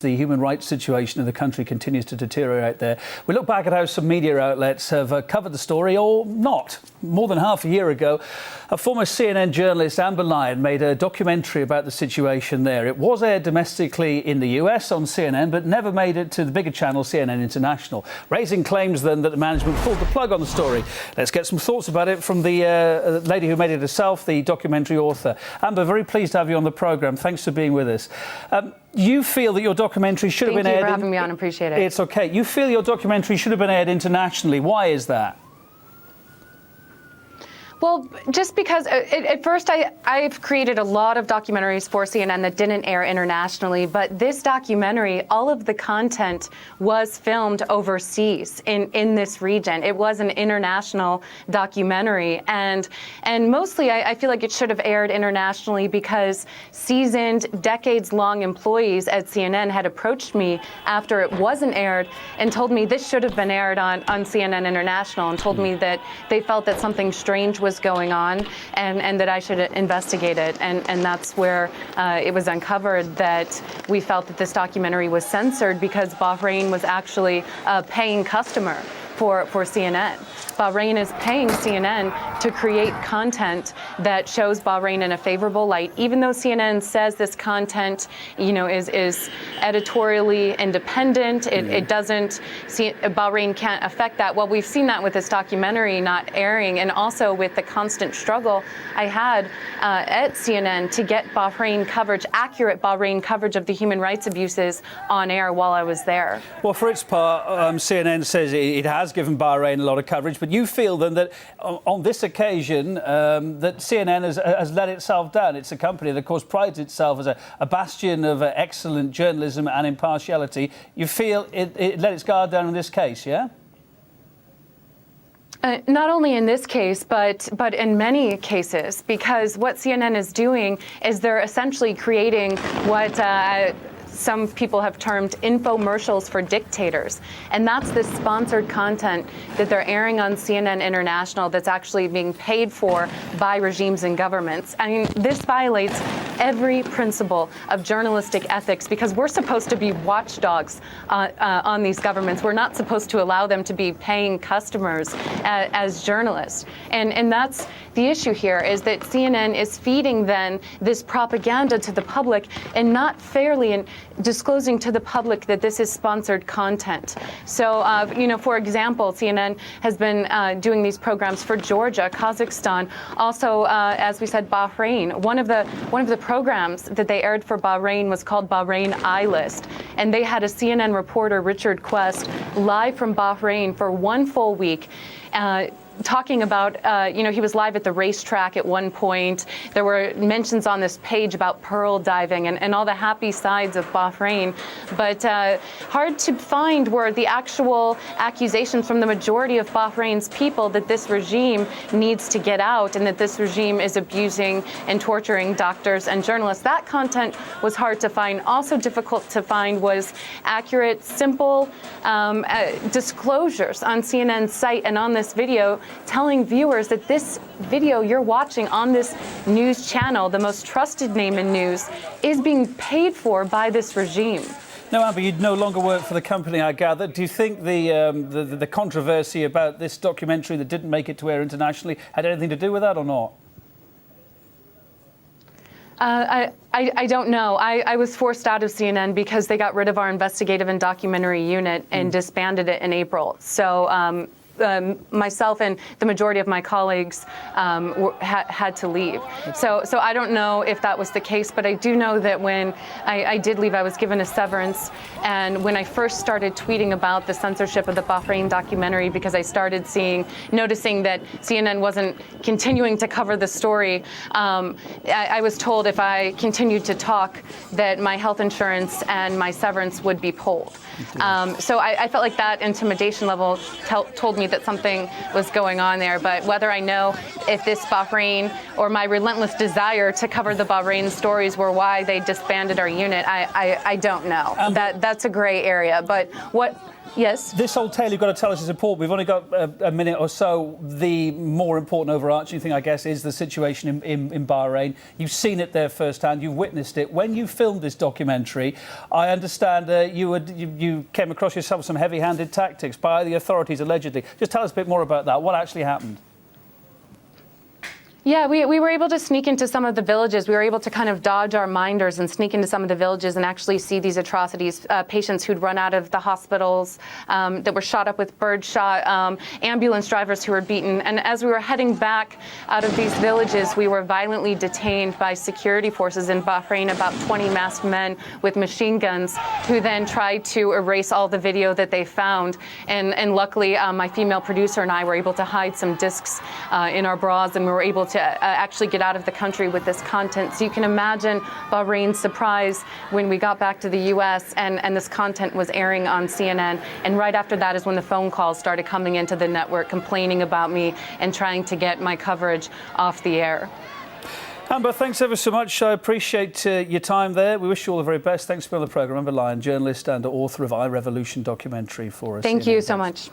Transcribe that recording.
The human rights situation in the country continues to deteriorate there. We look back at how some media outlets have covered the story, or not. More than half a year ago, a former CNN journalist, Amber Lyon, made a documentary about the situation there. It was aired domestically in the US on CNN, but never made it to the bigger channel, CNN International, raising claims then that the management pulled the plug on the story. Let's get some thoughts about it from the lady who made it herself, the documentary author. Amber, very pleased to have you on the programme. Thanks for being with us. You feel that your documentary should have been aired... Thank you for having me on. Appreciate it. It's okay. You feel your documentary should have been aired internationally. Why is that? Well, just because at first I've created a lot of documentaries for CNN that didn't air internationally, but this documentary, all of the content was filmed overseas in this region. It was an international documentary, and mostly I feel like it should have aired internationally because seasoned, decades-long employees at CNN had approached me after it wasn't aired and told me this should have been aired on CNN International, and told me that they felt that something strange was going on and that I should investigate it. And that's where it was uncovered that we felt that this documentary was censored because Bahrain was actually a paying customer for CNN. Bahrain is paying CNN to create content that shows Bahrain in a favorable light, even though CNN says this content, is editorially independent. It doesn't see Bahrain can't affect that. Well, we've seen that with this documentary not airing, and also with the constant struggle I had at CNN to get Bahrain coverage, accurate Bahrain coverage of the human rights abuses on air while I was there. Well, for its part, CNN says it has given Bahrain a lot of coverage, but you feel then that on this occasion that CNN has let itself down. It's a company that, of course, prides itself as a bastion of excellent journalism and impartiality. You feel it let its guard down in this case, yeah? Not only in this case, but in many cases, because what CNN is doing is they're essentially creating what some people have termed infomercials for dictators. And that's the sponsored content that they're airing on CNN International that's actually being paid for by regimes and governments. I mean, this violates every principle of journalistic ethics because we're supposed to be watchdogs on these governments. We're not supposed to allow them to be paying customers as journalists. And that's the issue here, is that CNN is feeding then this propaganda to the public and not fairly and disclosing to the public that this is sponsored content. So, for example, CNN has been doing these programs for Georgia, Kazakhstan, also, as we said, Bahrain. One of the programs that they aired for Bahrain was called Bahrain I-List, and they had a CNN reporter, Richard Quest, live from Bahrain for one full week. Talking about, he was live at the racetrack at one point. There were mentions on this page about pearl diving and all the happy sides of Bahrain. But hard to find were the actual accusations from the majority of Bahrain's people that this regime needs to get out and that this regime is abusing and torturing doctors and journalists. That content was hard to find. Also difficult to find was accurate, simple disclosures on CNN's site and on this video, telling viewers that this video you're watching on this news channel, the most trusted name in news, is being paid for by this regime. Now, Amber, you no longer work for the company, I gather. Do you think the controversy about this documentary that didn't make it to air internationally had anything to do with that or not? I don't know. I was forced out of CNN because they got rid of our investigative and documentary unit and disbanded it in April. So myself and the majority of my colleagues had to leave. So I don't know if that was the case, but I do know that when I did leave, I was given a severance. And when I first started tweeting about the censorship of the Bahrain documentary, because I started noticing that CNN wasn't continuing to cover the story, I was told if I continued to talk that my health insurance and my severance would be pulled. So I felt like that intimidation level told me that something was going on there. But whether I know if this Bahrain or my relentless desire to cover the Bahrain stories were why they disbanded our unit, I don't know. That's a gray area. But what Yes. This whole tale you've got to tell us is important. We've only got a minute or so. The more important overarching thing, I guess, is the situation in Bahrain. You've seen it there firsthand. You've witnessed it. When you filmed this documentary, I understand you came across yourself some heavy-handed tactics by the authorities, allegedly. Just tell us a bit more about that. What actually happened? Yeah, we were able to sneak into some of the villages. We were able to kind of dodge our minders and sneak into some of the villages and actually see these atrocities. Patients who'd run out of the hospitals, that were shot up with birdshot, ambulance drivers who were beaten. And as we were heading back out of these villages, we were violently detained by security forces in Bahrain, about 20 masked men with machine guns, who then tried to erase all the video that they found. And luckily, my female producer and I were able to hide some discs in our bras, and we were able to actually get out of the country with this content. So you can imagine Bahrain's surprise when we got back to the U.S. and this content was airing on CNN. And right after that is when the phone calls started coming into the network complaining about me and trying to get my coverage off the air. Amber, thanks ever so much. I appreciate your time there. We wish you all the very best. Thanks for being on the programme. Amber Lyon, journalist and author of I, Revolution documentary for us. Thank you so much.